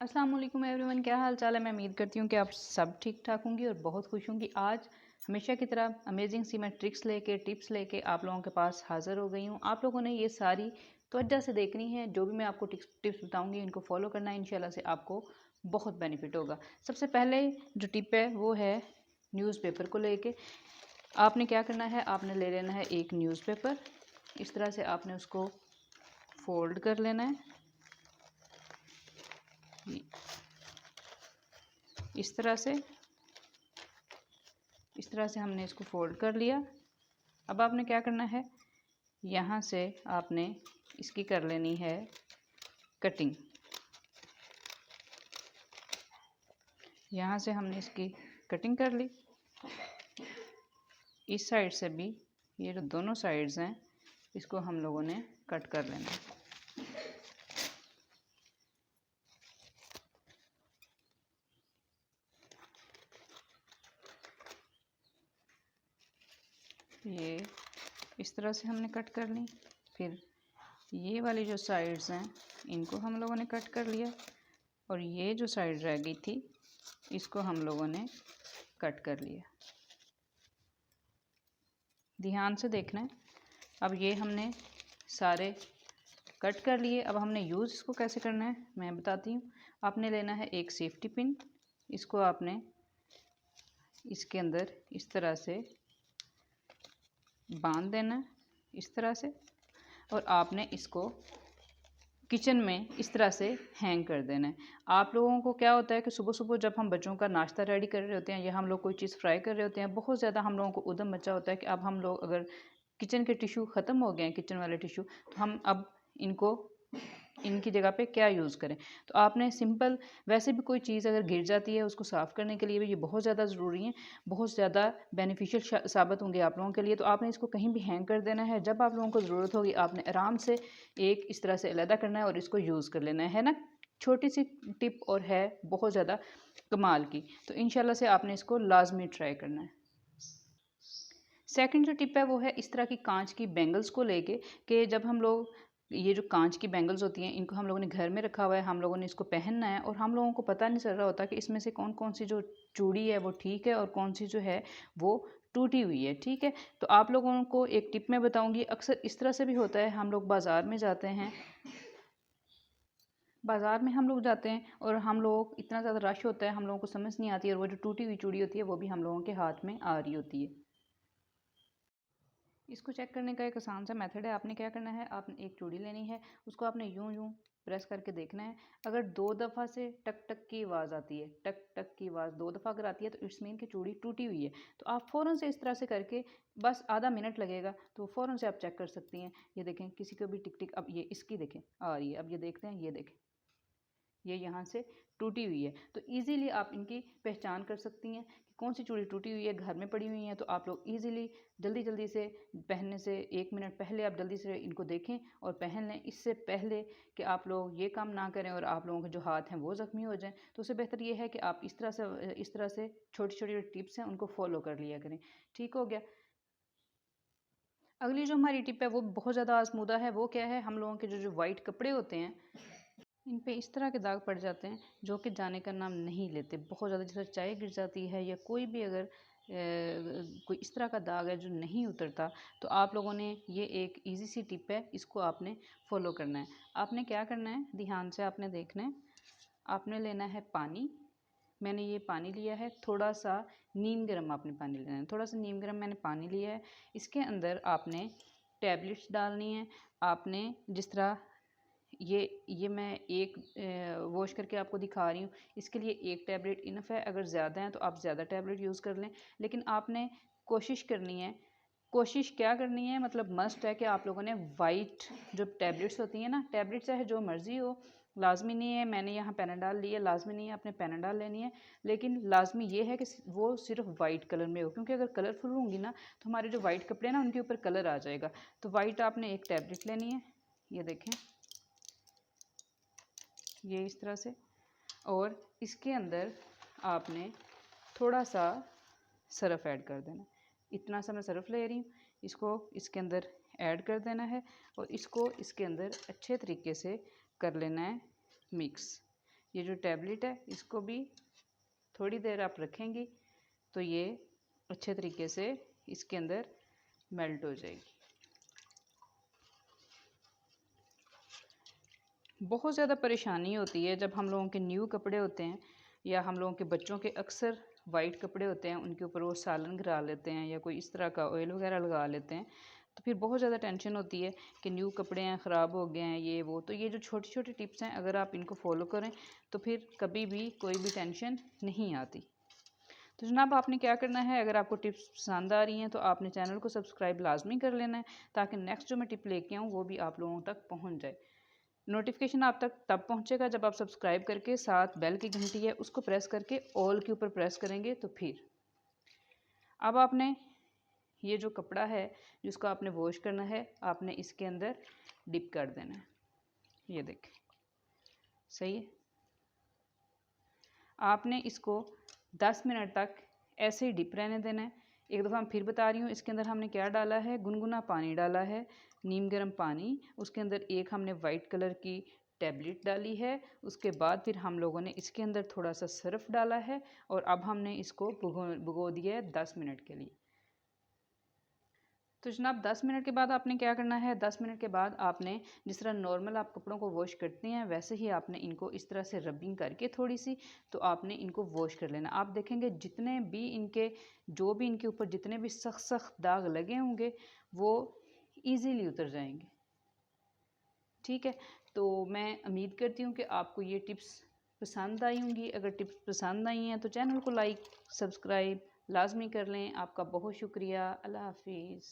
अस्सलाम वालेकुम एवरीवन, क्या हाल चाल है। मैं उम्मीद करती हूँ कि आप सब ठीक ठाक होंगी और बहुत खुश होंगी। आज हमेशा की तरह अमेजिंग सी मैं ट्रिक्स लेके टिप्स लेके आप लोगों के पास हाज़िर हो गई हूँ। आप लोगों ने ये सारी तवज्जो से देखनी है। जो भी मैं आपको टिप्स बताऊँगी इनको फॉलो करना है, इंशाल्लाह से आपको बहुत बेनिफिट होगा। सबसे पहले जो टिप है वो है न्यूज़पेपर को लेके। आपने क्या करना है, आपने ले लेना है एक न्यूज़पेपर। इस तरह से आपने उसको फोल्ड कर लेना है। इस तरह से हमने इसको फोल्ड कर लिया। अब आपने क्या करना है, यहाँ से आपने इसकी कर लेनी है कटिंग। यहाँ से हमने इसकी कटिंग कर ली। इस साइड से भी ये जो दोनों साइड्स हैं इसको हम लोगों ने कट कर लेना है। ये इस तरह से हमने कट कर ली। फिर ये वाली जो साइड्स हैं इनको हम लोगों ने कट कर लिया और ये जो साइड रह गई थी इसको हम लोगों ने कट कर लिया। ध्यान से देखना है। अब ये हमने सारे कट कर लिए। अब हमने यूज़ इसको कैसे करना है मैं बताती हूँ। आपने लेना है एक सेफ्टी पिन। इसको आपने इसके अंदर इस तरह से बांध देना है, इस तरह से। और आपने इसको किचन में इस तरह से हैंग कर देना है। आप लोगों को क्या होता है कि सुबह सुबह जब हम बच्चों का नाश्ता रेडी कर रहे होते हैं या हम लोग कोई चीज़ फ्राई कर रहे होते हैं, बहुत ज़्यादा हम लोगों को उधम मचा होता है कि अब हम लोग अगर किचन के टिश्यू ख़त्म हो गए हैं, किचन वाले टिश्यू, तो हम अब इनको इनकी जगह पे क्या यूज़ करें। तो आपने सिंपल, वैसे भी कोई चीज़ अगर गिर जाती है उसको साफ़ करने के लिए भी ये बहुत ज़्यादा ज़रूरी है, बहुत ज़्यादा बेनिफिशियल साबित होंगे आप लोगों के लिए। तो आपने इसको कहीं भी हैंग कर देना है। जब आप लोगों को ज़रूरत होगी आपने आराम से एक इस तरह से अलहदा करना है और इसको यूज़ कर लेना है ना। छोटी सी टिप और है बहुत ज़्यादा कमाल की। तो इंशाल्लाह से आपने इसको लाजमी ट्राई करना है। सेकंड जो टिप है वो है इस तरह की कांच की बैंगल्स को लेके, कि जब हम लोग ये जो कांच की बैंगल्स होती हैं इनको हम लोगों ने घर में रखा हुआ है, हम लोगों ने इसको पहनना है और हम लोगों को पता नहीं चल रहा होता कि इसमें से कौन कौन सी जो चूड़ी है वो ठीक है और कौन सी जो है वो टूटी हुई है। ठीक है, तो आप लोगों को एक टिप मैं बताऊंगी। अक्सर इस तरह से भी होता है, हम लोग बाज़ार में जाते हैं, बाज़ार में हम लोग जाते हैं और हम लोग इतना ज़्यादा रश होता है, हम लोगों को समझ नहीं आती और वो जो टूटी हुई चूड़ी होती है वो भी हम लोगों के हाथ में आ रही होती है। इसको चेक करने का एक आसान सा मेथड है। आपने क्या करना है, आपने एक चूड़ी लेनी है, उसको आपने यूं यूं प्रेस करके देखना है। अगर 2 दफ़ा से टक टक की आवाज़ आती है, टक टक की आवाज़ 2 दफ़ा अगर आती है तो इट्स मीन कि चूड़ी टूटी हुई है। तो आप फ़ौरन से इस तरह से करके, बस आधा मिनट लगेगा, तो फ़ौरन से आप चेक कर सकती हैं। ये देखें, किसी को भी टिक टिक, अब ये इसकी देखें आ रही है, अब ये देखते हैं, ये देखें ये यहाँ से टूटी हुई है। तो इजीली आप इनकी पहचान कर सकती हैं कि कौन सी चूड़ी टूटी हुई है, घर में पड़ी हुई हैं। तो आप लोग इजीली जल्दी जल्दी से पहनने से 1 मिनट पहले आप जल्दी से इनको देखें और पहन लें, इससे पहले कि आप लोग ये काम ना करें और आप लोगों के जो हाथ हैं वो ज़ख्मी हो जाएं। तो उससे बेहतर ये है कि आप इस तरह से छोटी छोटी टिप्स हैं उनको फॉलो कर लिया करें। ठीक हो गया। अगली जो हमारी टिप है वो बहुत ज़्यादा आजमूदा है। वो क्या है, हम लोगों के जो जो वाइट कपड़े होते हैं इन पे इस तरह के दाग पड़ जाते हैं जो कि जाने का नाम नहीं लेते। बहुत ज़्यादा, जैसे चाय गिर जाती है या कोई भी अगर कोई इस तरह का दाग है जो नहीं उतरता, तो आप लोगों ने ये एक इजी सी टिप है, इसको आपने फॉलो करना है। आपने क्या करना है, ध्यान से आपने देखना है। आपने लेना है पानी। मैंने ये पानी लिया है, थोड़ा सा नीम गर्म आपने पानी लेना है, थोड़ा सा नीम गर्म मैंने पानी लिया है। इसके अंदर आपने टैबलेट्स डालनी है। आपने जिस तरह ये मैं एक वॉश करके आपको दिखा रही हूँ, इसके लिए एक टैबलेट इनफ है। अगर ज़्यादा है तो आप ज़्यादा टैबलेट यूज़ कर लें, लेकिन आपने कोशिश करनी है, कोशिश क्या करनी है, मतलब मस्ट है कि आप लोगों ने वाइट जो टैबलेट्स होती हैं ना, टैबलेट चाहे जो मर्ज़ी हो, लाजमी नहीं है। मैंने यहाँ पैनाडाल ली है, लाजमी नहीं है आपने पैनाडाल लेनी है, लेकिन लाजमी ये है कि वो सिर्फ वाइट कलर में हो, क्योंकि अगर कलरफुल होंगी ना तो हमारे जो वाइट कपड़े हैं ना उनके ऊपर कलर आ जाएगा। तो वाइट आपने एक टैबलेट लेनी है, ये देखें, ये इस तरह से। और इसके अंदर आपने थोड़ा सा सरफ़ ऐड कर देना। इतना सा मैं सरफ़ ले रही हूँ, इसको इसके अंदर ऐड कर देना है और इसको इसके अंदर अच्छे तरीके से कर लेना है मिक्स। ये जो टैबलेट है इसको भी थोड़ी देर आप रखेंगी तो ये अच्छे तरीके से इसके अंदर मेल्ट हो जाएगी। बहुत ज़्यादा परेशानी होती है जब हम लोगों के न्यू कपड़े होते हैं या हम लोगों के बच्चों के अक्सर वाइट कपड़े होते हैं, उनके ऊपर वो सालन गिरा लेते हैं या कोई इस तरह का ऑयल वगैरह लगा लेते हैं, तो फिर बहुत ज़्यादा टेंशन होती है कि न्यू कपड़े हैं, ख़राब हो गए हैं, ये वो। तो ये जो छोटी छोटी टिप्स हैं, अगर आप इनको फॉलो करें तो फिर कभी भी कोई भी टेंशन नहीं आती। तो जनाब आपने क्या करना है, अगर आपको टिप्स पसंद आ रही हैं तो आपने चैनल को सब्सक्राइब लाजमी कर लेना है, ताकि नेक्स्ट जो मैं टिप लेके आऊँ वो भी आप लोगों तक पहुँच जाए। नोटिफिकेशन आप तक तब पहुँचेगा जब आप सब्सक्राइब करके साथ बेल की घंटी है उसको प्रेस करके ऑल के ऊपर प्रेस करेंगे। तो फिर अब आपने ये जो कपड़ा है जिसको आपने वॉश करना है, आपने इसके अंदर डिप कर देना है। ये देखें, सही है। आपने इसको 10 मिनट तक ऐसे ही डिप रहने देना है। एक दफ़ा मैं फिर बता रही हूँ, इसके अंदर हमने क्या डाला है, गुनगुना पानी डाला है, नीम गर्म पानी, उसके अंदर एक हमने वाइट कलर की टैबलेट डाली है, उसके बाद फिर हम लोगों ने इसके अंदर थोड़ा सा सर्फ डाला है और अब हमने इसको भिगो दिया है 10 मिनट के लिए। तो जनाब 10 मिनट के बाद आपने क्या करना है, 10 मिनट के बाद आपने जिस तरह नॉर्मल आप कपड़ों को वॉश करते हैं वैसे ही आपने इनको इस तरह से रबिंग करके थोड़ी सी, तो आपने इनको वॉश कर लेना। आप देखेंगे जितने भी इनके ऊपर जितने भी सख्त सख्त दाग लगे होंगे वो ईज़िली उतर जाएंगे। ठीक है, तो मैं उम्मीद करती हूँ कि आपको ये टिप्स पसंद आई होंगी। अगर टिप्स पसंद आई हैं तो चैनल को लाइक सब्सक्राइब लाजमी कर लें। आपका बहुत शुक्रिया। अल्लाह हाफिज़।